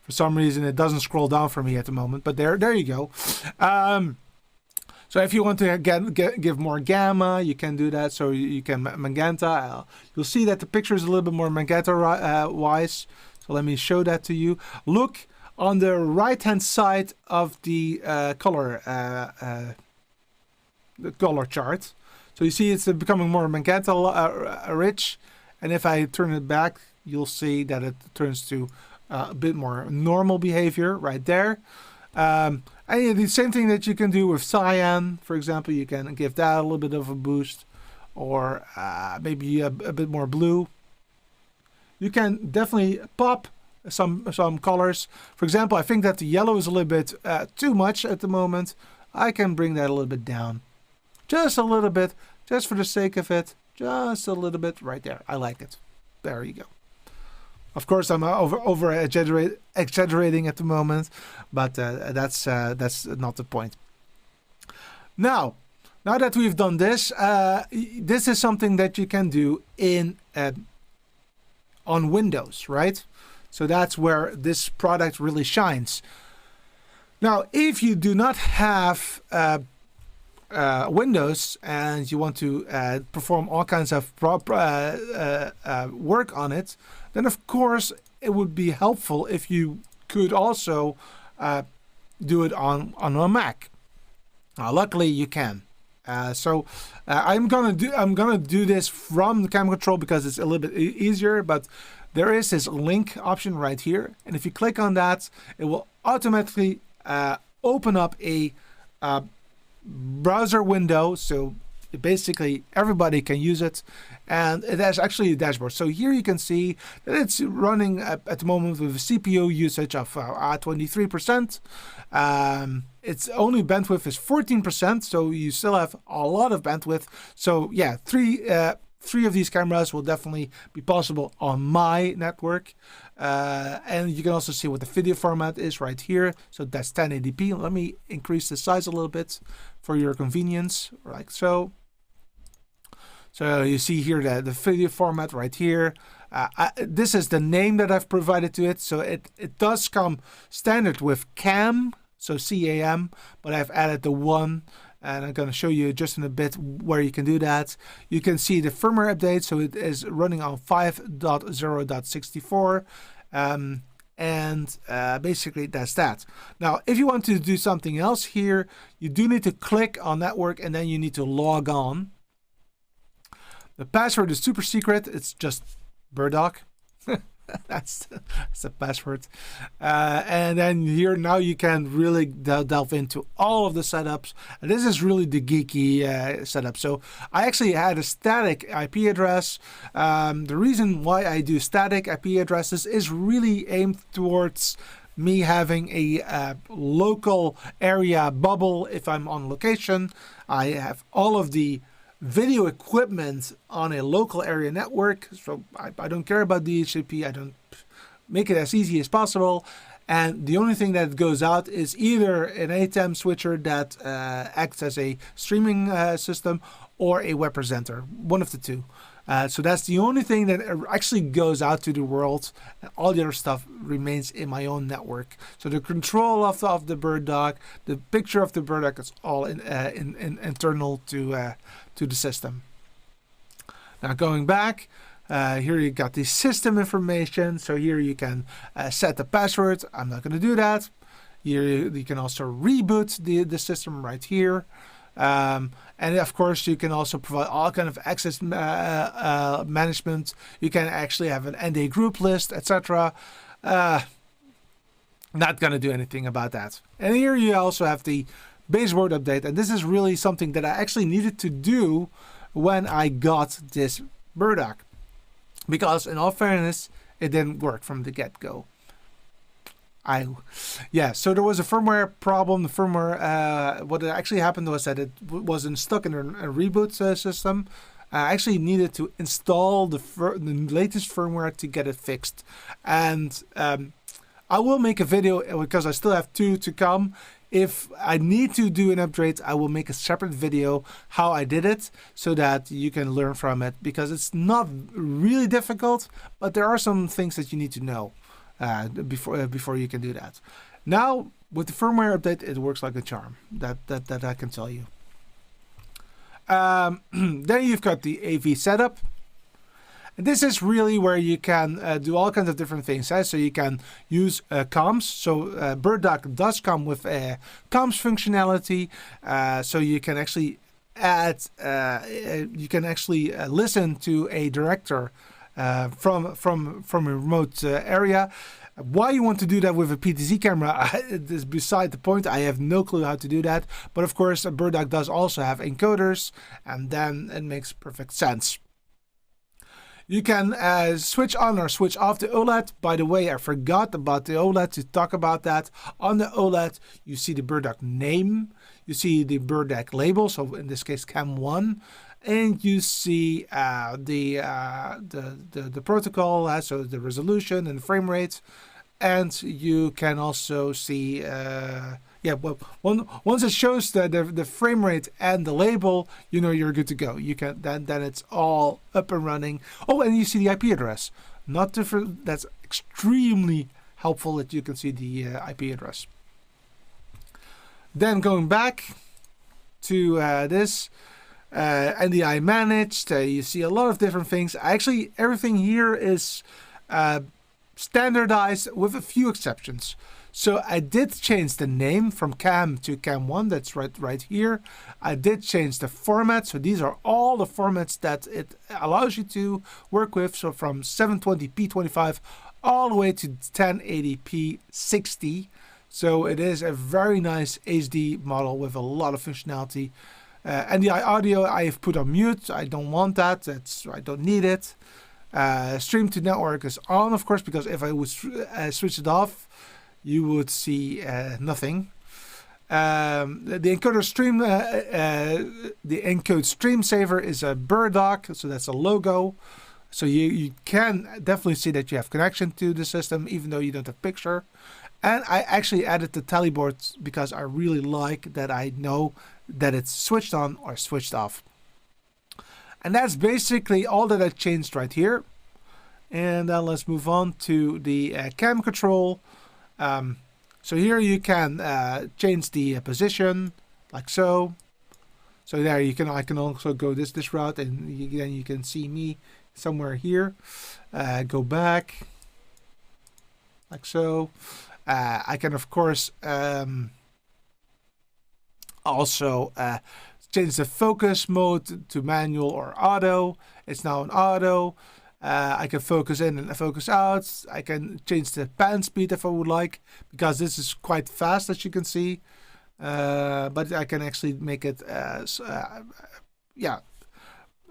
Speaker 1: For some reason, it doesn't scroll down for me at the moment, but there you go. So if you want to give more gamma, you can do that. So you can magenta. You'll see that the picture is a little bit more magenta-wise. So let me show that to you. Look on the right-hand side of the color chart. So you see it's becoming more magenta rich. And if I turn it back, you'll see that it turns to a bit more normal behavior right there. And the same thing that you can do with cyan, for example, you can give that a little bit of a boost, or maybe a bit more blue. You can definitely pop some colors. For example, I think that the yellow is a little bit too much at the moment. I can bring that a little bit down, just a little bit, just for the sake of it, just a little bit right there. I like it. There you go. Of course, I'm over exaggerating at the moment, but that's not the point. Now that we've done this, this is something that you can do in on Windows, right? So that's where this product really shines. Now, if you do not have Windows and you want to perform all kinds of work on it, then of course it would be helpful if you could also do it on a Mac. Luckily, you can. So I'm gonna do this from the camera control because it's a little bit easier. But there is this link option right here, and if you click on that, it will automatically open up a browser window. So basically everybody can use it, and it has actually a dashboard. So here you can see that it's running at the moment with a CPU usage of 23%. Its only bandwidth is 14%, so you still have a lot of bandwidth. So yeah, three of these cameras will definitely be possible on my network. And you can also see what the video format is right here. So that's 1080p. Let me increase the size a little bit for your convenience, like so. So you see here the video format right here. This is the name that I've provided to it. So it does come standard with CAM, so CAM, but I've added the 1. And I'm going to show you just in a bit where you can do that. You can see the firmware update. So it is running on 5.0.64. Basically that's that. Now, if you want to do something else here, you do need to click on network and then you need to log on. The password is super secret. It's just BirdDog. That's the password. And then here now you can really delve into all of the setups. And this is really the geeky setup. So I actually had a static IP address. The reason why I do static IP addresses is really aimed towards me having a local area bubble if I'm on location. I have all of the video equipment on a local area network, so I don't care about DHCP. I don't make it as easy as possible, and the only thing that goes out is either an ATEM switcher that acts as a streaming system or a web presenter, one of the two. So that's the only thing that actually goes out to the world. All the other stuff remains in my own network. So the control of the BirdDog, the picture of the BirdDog, is all internal to the system. Now going back, here you got the system information. So here you can set the password. I'm not going to do that. Here you can also reboot the system right here. And of course you can also provide all kind of access management. You can actually have an NDA group list, etc. Not gonna do anything about that. And here you also have the baseboard update, and this is really something that I actually needed to do when I got this BirdDog, because in all fairness it didn't work from the get-go. So there was a firmware problem. The firmware, what actually happened was that it wasn't stuck in a reboot system. I actually needed to install the latest firmware to get it fixed. And I will make a video because I still have 2 to come. If I need to do an upgrade, I will make a separate video how I did it so that you can learn from it, because it's not really difficult, but there are some things that you need to know before you can do that. Now with the firmware update, it works like a charm. That I can tell you. Then you've got the AV setup. And this is really where you can do all kinds of different things. So you can use comms. So BirdDog does come with a comms functionality. So you can actually add, listen to a director from a remote area. Why you want to do that with a PTZ camera is beside the point. I have no clue how to do that. But of course, BirdDog does also have encoders, and then it makes perfect sense. You can switch on or switch off the OLED. By the way, I forgot about the OLED to talk about that. On the OLED, you see the BirdDog name. You see the BirdDog label, so in this case, Cam1. and you see the protocol, so the resolution and frame rate, and you can also see once it shows the frame rate and the label, you know you're good to go. You can then it's all up and running. Oh, and you see the IP address. Not different. That's extremely helpful that you can see the IP address. Then going back to this NDI managed, you see a lot of different things. Actually, everything here is standardized with a few exceptions. So I did change the name from Cam to Cam1. That's right here. I did change the format. So these are all the formats that it allows you to work with. So from 720p25 all the way to 1080p 60. So it is a very nice HD model with a lot of functionality. And the audio I have put on mute. I don't want that. I don't need it. Stream to network is on, of course, because if I would switch it off, you would see nothing. The encoder stream, the encode stream saver is a BirdDog, so that's a logo. So you can definitely see that you have connection to the system, even though you don't have picture. And I actually added the tally board because I really like that I know that it's switched on or switched off. And that's basically all that I changed right here. And then let's move on to the cam control. So here you can change the position like so. So there I can also go this route, and then you can see me somewhere here. Go back like so. I can of course also change the focus mode to manual or auto. It's now an auto. I can focus in and focus out. I can change the pan speed if I would like, because this is quite fast, as you can see. But I can actually make it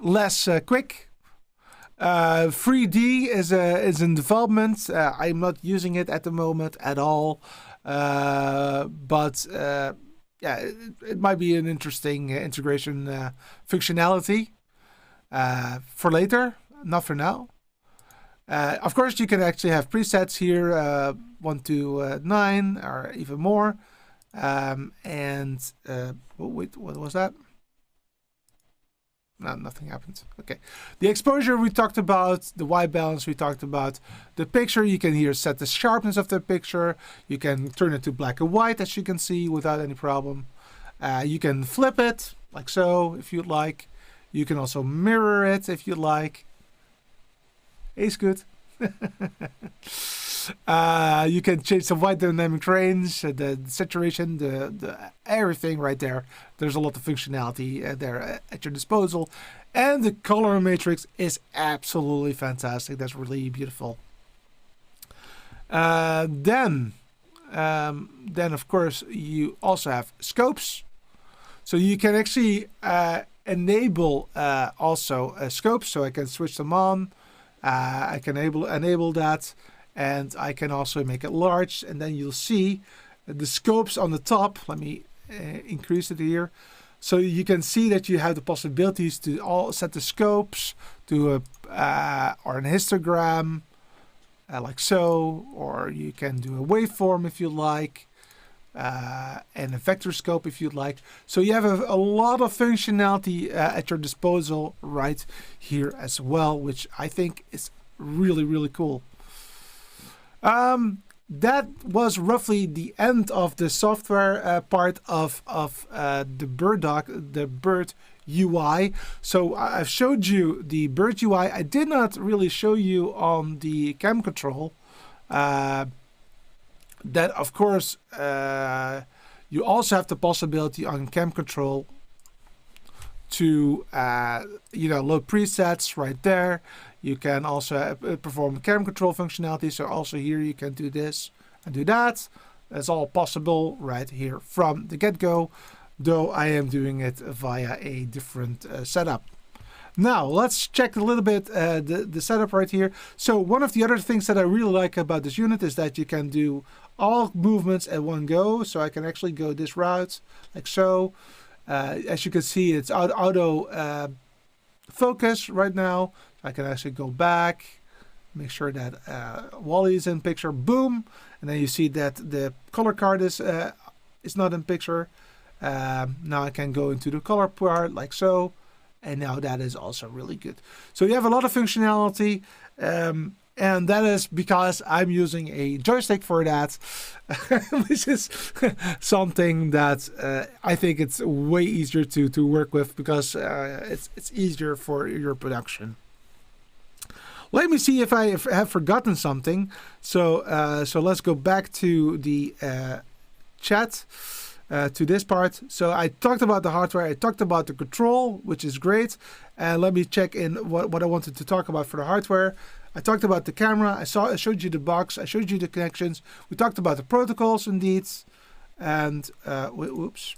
Speaker 1: less quick. 3D is in development. I'm not using it at the moment at all, but it might be an interesting integration functionality for later. Not for now. Of course, you can actually have presets here, 1 to 9 or even more. Wait, what was that? No, nothing happened. Okay. The exposure we talked about, the white balance we talked about, the picture, you can here set the sharpness of the picture. You can turn it to black and white, as you can see, without any problem. You can flip it like so if you'd like. You can also mirror it if you'd like. It's good. You can change the white dynamic range, the saturation, the everything right there. There's a lot of functionality there at your disposal, and the color matrix is absolutely fantastic. That's really beautiful. Then of course you also have scopes, so you can actually enable also scopes. So I can switch them on. I can enable that, and I can also make it large, and then you'll see the scopes on the top. Let me increase it here, so you can see that you have the possibilities to all set the scopes to or an histogram like so, or you can do a waveform if you like, and a vector scope if you'd like. So you have a lot of functionality at your disposal right here as well, which I think is really, really cool. That was roughly the end of the software part of the BirdDog, the Bird UI. So I've showed you the Bird UI. I did not really show you on the cam control. That of course you also have the possibility on cam control to load presets right there. You can also perform cam control functionality. So also here you can do this and do that. That's all possible right here from the get-go, though I am doing it via a different setup. Now let's check a little bit the setup right here. So one of the other things that I really like about this unit is that you can do all movements at one go. So I can actually go this route like so. As you can see, it's auto focus right now. I can actually go back, make sure that Wally is in picture, boom, and then you see that the color card is not in picture. Now I can go into the color part like so, and now that is also really good. So you have a lot of functionality, and that is because I'm using a joystick for that, which is something that I think it's way easier to work with, because it's easier for your production. Let me see if I have forgotten something. So let's go back to the chat, to this part. So I talked about the hardware, I talked about the control, which is great. And let me check in what I wanted to talk about for the hardware. I talked about the camera, I showed you the box, I showed you the connections. We talked about the protocols indeed. And whoops.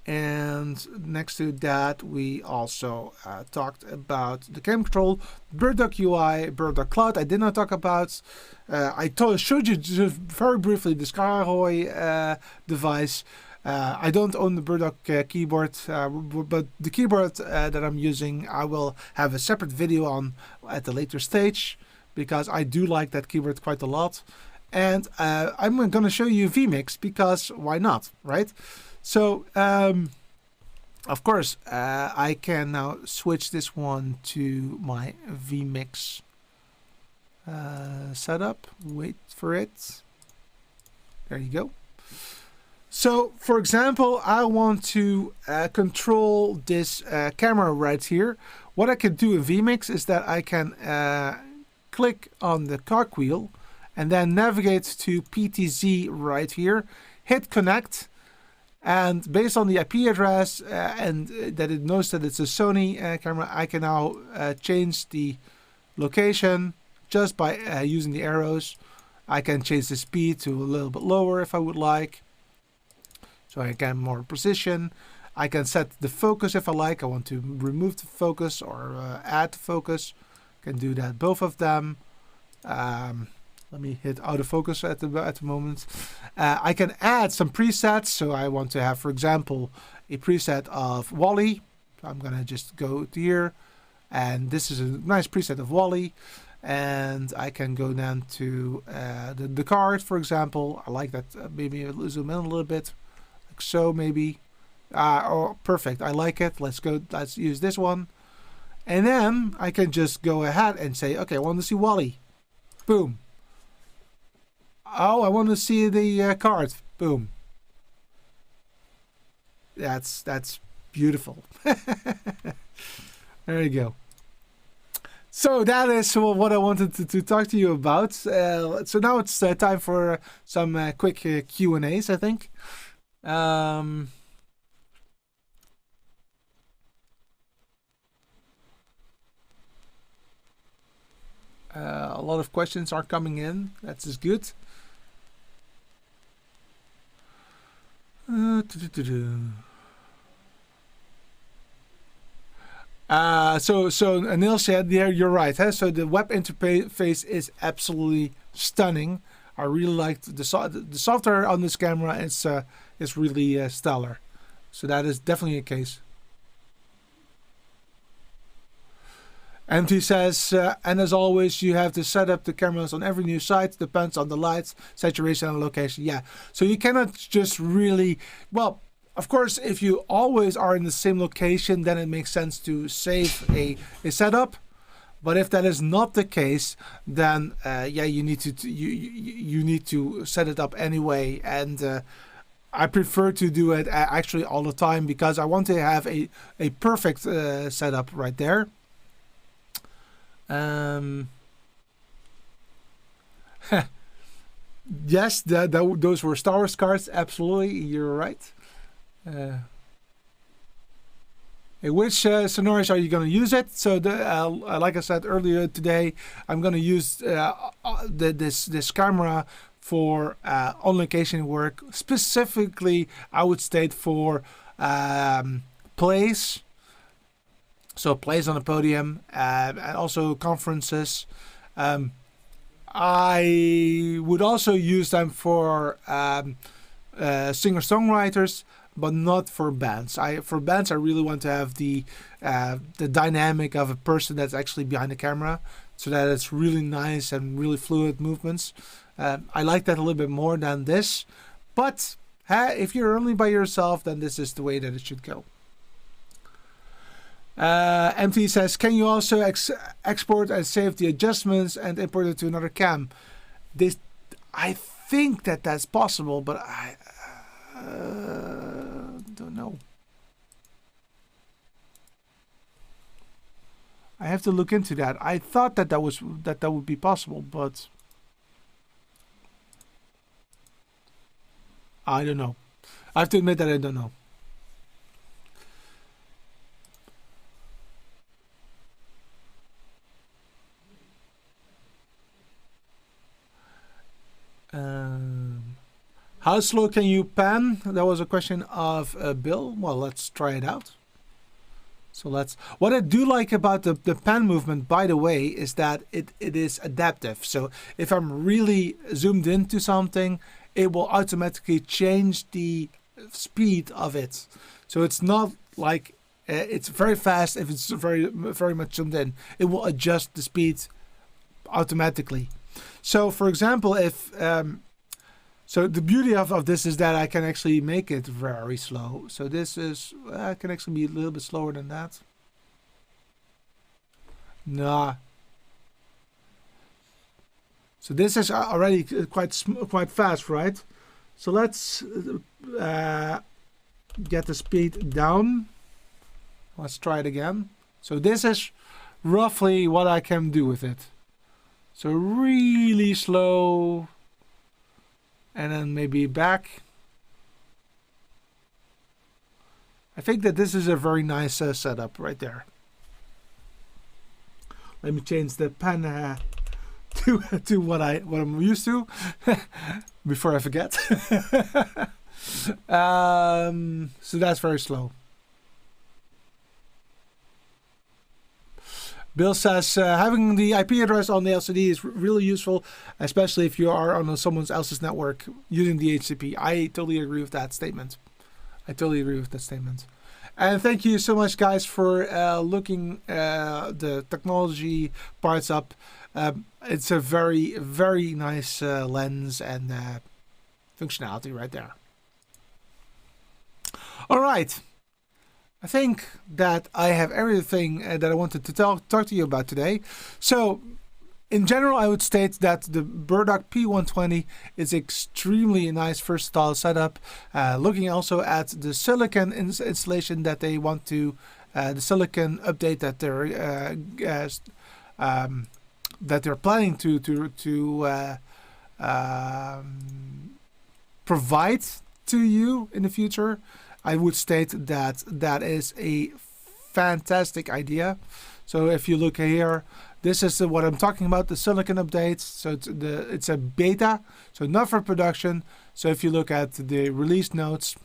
Speaker 1: And next to that, we also talked about the camera control, BirdDog UI, BirdDog Cloud. I did not talk about. I showed you just very briefly the Skyroy device. I don't own the BirdDog keyboard, but the keyboard that I'm using, I will have a separate video on at a later stage, because I do like that keyboard quite a lot. And I'm going to show you vMix, because why not, right? So, of course, I can now switch this one to my vMix setup. Wait for it. There you go. So, for example, I want to control this camera right here. What I can do in vMix is that I can click on the cogwheel and then navigate to PTZ right here, hit connect. And based on the IP address and that it knows that it's a Sony camera, I can now change the location just by using the arrows. I can change the speed to a little bit lower if I would like, so I get more precision. I can set the focus if I like. I want to remove the focus or add the focus. I can do that, both of them. Let me hit autofocus at the moment. I can add some presets. So I want to have, for example, a preset of Wally. I'm going to just go to here. And this is a nice preset of Wally. And I can go down to the card, for example. I like that. Maybe I'll zoom in a little bit. Like so, maybe. Oh, perfect. I like it. Let's go. Let's use this one. And then I can just go ahead and say, okay, I want to see Wally. Boom. Oh, I want to see the card. Boom. That's beautiful. There you go. So that is what I wanted to talk to you about. So now it's time for some quick Q&As, I think. A lot of questions are coming in. That's just good. So Anil said, yeah, you're right. Huh? So the web interface is absolutely stunning. I really liked the software on this camera. It's really stellar. So that is definitely a case. And he says, and as always, you have to set up the cameras on every new site. Depends on the lights, saturation, and location. Yeah, so you cannot just really, well, of course, if you always are in the same location, then it makes sense to save a setup. But if that is not the case, then yeah, you need to set it up anyway. And I prefer to do it actually all the time, because I want to have a perfect setup right there. Yes, those were Star Wars cards. Absolutely, you're right. Which scenarios are you going to use it? So, like I said earlier today, I'm going to use this camera for on location work. Specifically, I would state for plays. So plays on the podium and also conferences. I would also use them for singer-songwriters, but not for bands. For bands, I really want to have the dynamic of a person that's actually behind the camera, so that it's really nice and really fluid movements. I like that a little bit more than this, but if you're only by yourself, then this is the way that it should go. MT says, can you also export and save the adjustments and import it to another cam? I think that's possible, but I don't know. I have to look into that. I thought that would be possible, but I don't know. I have to admit that I don't know. How slow can you pan? That was a question of Bill. Well, let's try it out. So what I do like about the pan movement, by the way, is that it is adaptive. So if I'm really zoomed into something, it will automatically change the speed of it. So it's not like it's very fast if it's very much zoomed in. It will adjust the speed automatically. So for example, if so the beauty of this is that I can actually make it very slow. So this is, I can actually be a little bit slower than that. Nah. So this is already quite fast, right? So let's get the speed down. Let's try it again. So this is roughly what I can do with it. So really slow. And then maybe back. I think that this is a very nice setup right there. Let me change the pen to what I'm used to before I forget. So that's very slow. Bill says having the IP address on the LCD is really useful, especially if you are on someone else's network using the HTTP. I totally agree with that statement. And thank you so much, guys, for looking the technology parts up. It's a very, very nice lens and functionality right there. All right. I think that I have everything that I wanted to talk to you about today. So, in general, I would state that the BirdDog P120 is extremely nice versatile setup. Looking also at the silicon installation that they want to, the silicon update that they're planning to provide to you in the future. I would state that that is a fantastic idea. So if you look here, this is what I'm talking about, the silicon updates. So it's a beta, so not for production. So if you look at the release notes,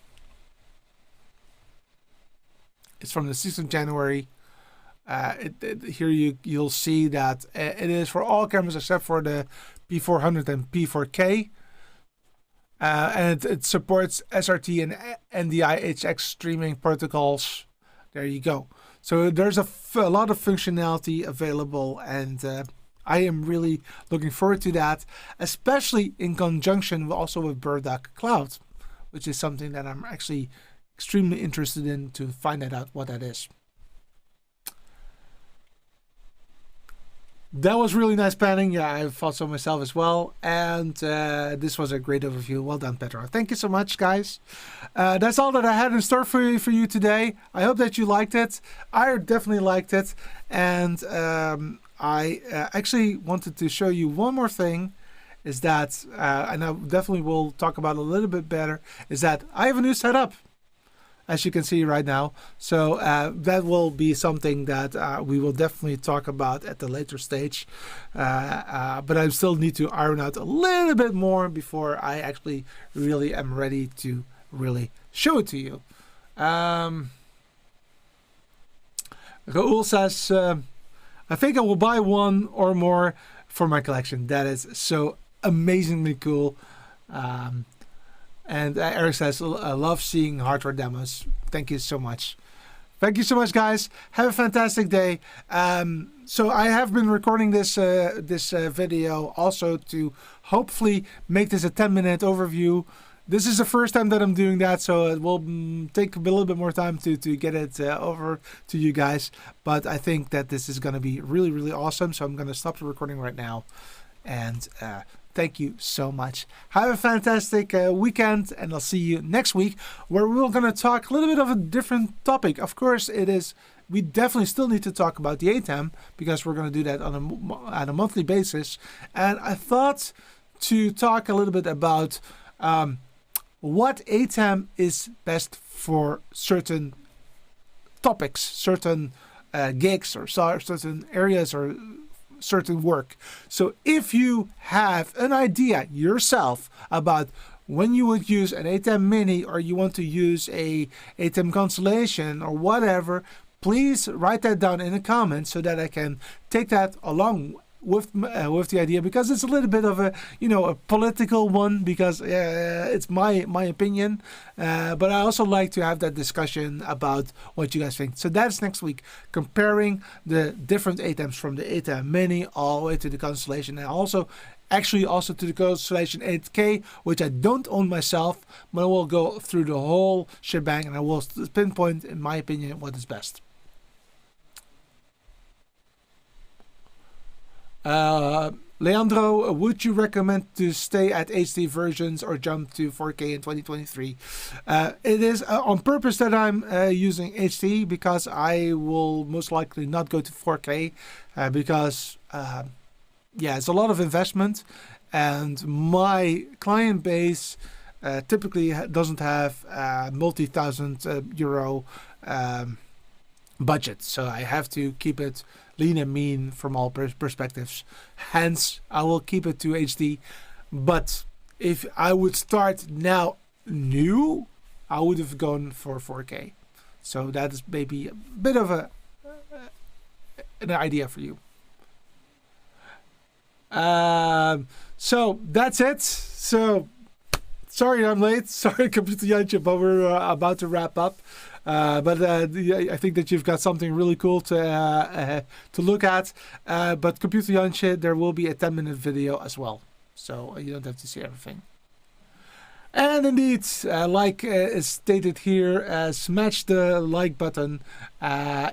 Speaker 1: it's from the 6th of January. Here you'll see that it is for all cameras except for the P400 and P4K. And it supports SRT and NDI HX streaming protocols. There you go. So there's a lot of functionality available, and I am really looking forward to that, especially in conjunction also with BirdDog Cloud, which is something that I'm actually extremely interested in to find out what that is. That was really nice panning. Yeah, I thought so myself as well. And this was a great overview. Well done, Petro. Thank you so much, guys. That's all that I had in store for you today. I hope that you liked it. I definitely liked it. And I actually wanted to show you one more thing. Is that, and I definitely will talk about it a little bit better, is that I have a new setup, as you can see right now. So that will be something that we will definitely talk about at the later stage. But I still need to iron out a little bit more before I actually really am ready to really show it to you. Raoul says, I think I will buy one or more for my collection. That is so amazingly cool. And Eric says, I love seeing hardware demos. Thank you so much. Thank you so much, guys. Have a fantastic day. So I have been recording this video also to hopefully make this a 10-minute overview. This is the first time that I'm doing that, so it will take a little bit more time to get it over to you guys. But I think that this is going to be really, really awesome. So I'm going to stop the recording right now. And thank you so much. Have a fantastic weekend, and I'll see you next week, where we're going to talk a little bit of a different topic. Of course, we definitely still need to talk about the ATEM, because we're going to do that on a monthly basis. And I thought to talk a little bit about what ATEM is best for certain topics, certain gigs, or certain areas, or certain work. So if you have an idea yourself about when you would use an ATEM Mini, or you want to use a ATEM Constellation or whatever, please write that down in the comments so that I can take that along with the idea, because it's a little bit of a a political one, because it's my opinion, but I also like to have that discussion about what you guys think. So that's next week, comparing the different ATEMs from the ATEM Mini all the way to the Constellation, and also to the Constellation 8K, which I don't own myself, but I will go through the whole shebang and I will pinpoint, in my opinion, what is best. Leandro, would you recommend to stay at HD versions or jump to 4K in 2023? It is on purpose that I'm using HD, because I will most likely not go to 4K, because it's a lot of investment, and my client base typically doesn't have multi-thousand euro budget, so I have to keep it lean and mean from all perspectives. Hence, I will keep it to HD. But if I would start now new, I would have gone for 4K. So that is maybe a bit of an idea for you. So that's it. So sorry I'm late. Sorry, Computer Jantje, but we're about to wrap up. But I think that you've got something really cool to look at. But Computer Jantje, there will be a 10-minute video as well, so you don't have to see everything. And indeed, like is stated here, smash the like button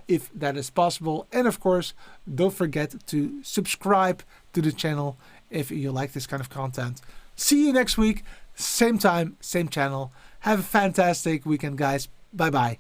Speaker 1: if that is possible. And of course, don't forget to subscribe to the channel if you like this kind of content. See you next week, same time, same channel. Have a fantastic weekend, guys. Bye-bye.